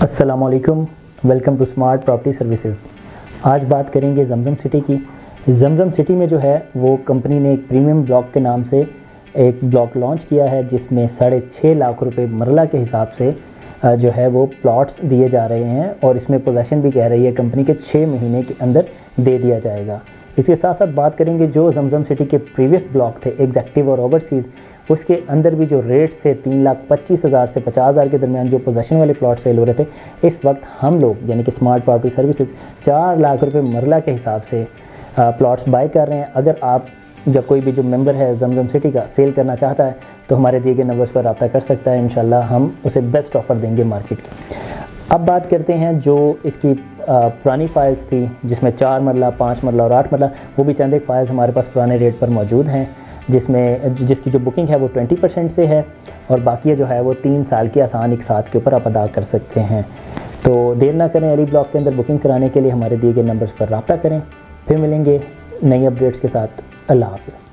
अस्सलामुअलैकुम, welcome to smart property services. आज बात करेंगे जमजम सिटी की। जमजम सिटी में जो है वो कंपनी ने एक प्रीमियम ब्लॉक के नाम से एक ब्लॉक लॉन्च किया है, जिसमें 6.5 लाख रुपए मरला के हिसाब से जो है वो प्लॉट्स दिए जा रहे हैं और इसमें पोजेसन भी कह रही है कंपनी के 6 महीने के अंदर दे दिया जाएगा। इसके साथ साथ बात करेंगे जो जमजम सिटी के प्रीवियस ब्लॉक थे एग्जेक्टिव और ओवरसीज़, उसके अंदर भी जो रेट्स थे 3,25,000 से 50,000 के दरमियान जो पोजेसन वाले प्लॉट सेल हो रहे थे, इस वक्त हम लोग यानी कि स्मार्ट प्रॉपर्टी सर्विसेज 4 लाख रुपए मरला के हिसाब से प्लॉट्स बाय कर रहे हैं। अगर आप जब कोई भी जो मेंबर है जमजम सिटी का सेल करना चाहता है तो हमारे दिए गए नंबर्स पर रब्ता कर सकता है। इंशाल्लाह हम उसे बेस्ट ऑफ़र देंगे मार्केट की। अब बात करते हैं जो इसकी पुरानी फाइल्स थी जिसमें 4 मरला, 5 मरला और 8 मरला, वो भी चंद एक फाइल्स हमारे पास पुराने रेट पर मौजूद हैं, जिसकी जो बुकिंग है वो 20% से है और बाकी जो है वो 3 साल की आसान एक साथ के ऊपर आप अदा कर सकते हैं। तो देर ना करें, अली ब्लॉक के अंदर बुकिंग कराने के लिए हमारे दिए गए नंबर्स पर रब्ता करें। फिर मिलेंगे नई अपडेट्स के साथ। अल्लाह हाफ़िज़।